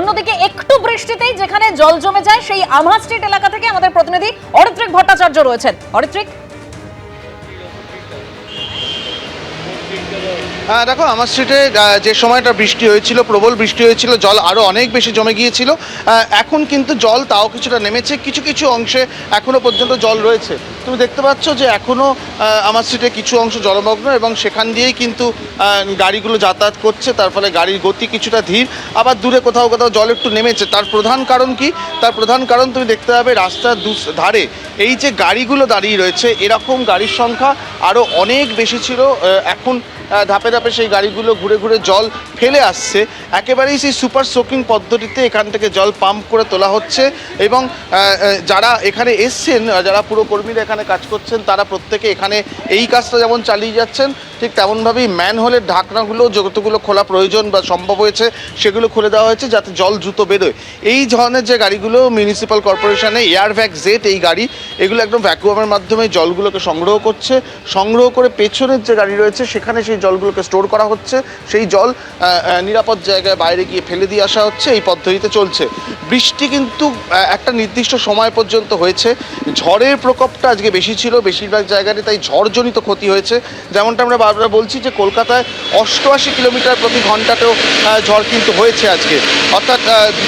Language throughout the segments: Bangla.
অন্যদিকে একটু বৃষ্টিতেই যেখানে জল জমে যায় সেই আমহা স্ট্রিট এলাকা থেকে আমাদের প্রতিনিধি অরিত্রিক ভট্টাচার্য রয়েছেন। অরিত্রিক, দেখো আমার স্ট্রিটে যে সময়টা বৃষ্টি হয়েছিল, প্রবল বৃষ্টি হয়েছিল, জল আরও অনেক বেশি জমে গিয়েছিল। এখন কিন্তু জল তাও কিছুটা নেমেছে, কিছু কিছু অংশে এখনও পর্যন্ত জল রয়েছে। তুমি দেখতে পাচ্ছ যে এখনও আমার স্ট্রিটে কিছু অংশ জলমগ্ন এবং সেখান দিয়েই কিন্তু গাড়িগুলো যাতায়াত করছে, তার ফলে গাড়ির গতি কিছুটা ধীর। আবার দূরে কোথাও কোথাও জল একটু নেমেছে। তার প্রধান কারণ কি? তার প্রধান কারণ তুমি দেখতে পাবে রাস্তার ধারে এই যে গাড়িগুলো দাঁড়িয়ে রয়েছে, এরকম গাড়ির সংখ্যা আরও অনেক বেশি ছিল। এখন ধাপে ধাপে সেই গাড়িগুলো ঘুরে ঘুরে জল ফেলে আসছে। একেবারেই সেই সুপার সোকিং পদ্ধতিতে এখান থেকে জল পাম্প করে তোলা হচ্ছে এবং যারা এখানে এসছেন, যারা পুরো কর্মীরা এখানে কাজ করছেন, তারা প্রত্যেকে এখানে এই কাজটা যেমন চালিয়ে যাচ্ছেন, ঠিক তেমনভাবেই ম্যানহোলের ঢাকনাগুলো যতগুলো খোলা প্রয়োজন বা সম্ভব হয়েছে সেগুলো খুলে দেওয়া হয়েছে যাতে জল দ্রুত বেরোয়। এই ধরনের যে গাড়িগুলো মিউনিসিপ্যাল কর্পোরেশনে এয়ারভ্যাক জেট এই গাড়ি, এগুলো একদম ভ্যাকুয়ামের মাধ্যমে জলগুলোকে সংগ্রহ করছে। সংগ্রহ করে পেছনের যে গাড়ি রয়েছে সেখানে সেই জলগুলোকে স্টোর করা হচ্ছে। সেই জল নিরাপদ জায়গায় বাইরে গিয়ে ফেলে দিয়ে আসা হচ্ছে। এই পদ্ধতিতে চলছে। বৃষ্টি কিন্তু একটা নির্দিষ্ট সময় পর্যন্ত হয়েছে। ঝড়ের প্রকোপটা আজকে বেশি ছিল বেশিরভাগ জায়গাতে, তাই ঝড়জনিত ক্ষতি হয়েছে। যেমনটা আমরা বারবার বলছি যে কলকাতায় 88 কিলোমিটার প্রতি ঘন্টাতেও ঝড় কিন্তু হয়েছে আজকে, অর্থাৎ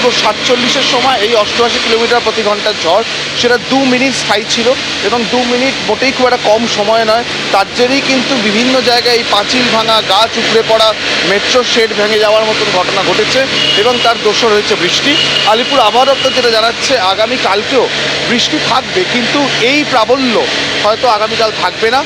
2:47-এর সময় এই 88 কিলোমিটার প্রতি ঘন্টার ঝড়, সেটা 2 মিনিট স্থায়ী ছিল এবং 2 মিনিট মোটেই খুব একটা কম সময় নয়। তার জেরেই কিন্তু বিভিন্ন জায়গায় এই পাঁচিল ভাঙা, গাছ উপড়ে পড়া, মেট্রো শেড ভেঙে যাওয়ার মতন ঘটনা ঘটেছে এবং তার দোষর হয়েছে বৃষ্টি। আলিপুর আবহাওয়া দপ্তর যেটা জানাচ্ছে, আগামীকালকেও বৃষ্টি থাকবে, কিন্তু এই প্রাবল্য হয়তো আগামীকাল থাকবে না।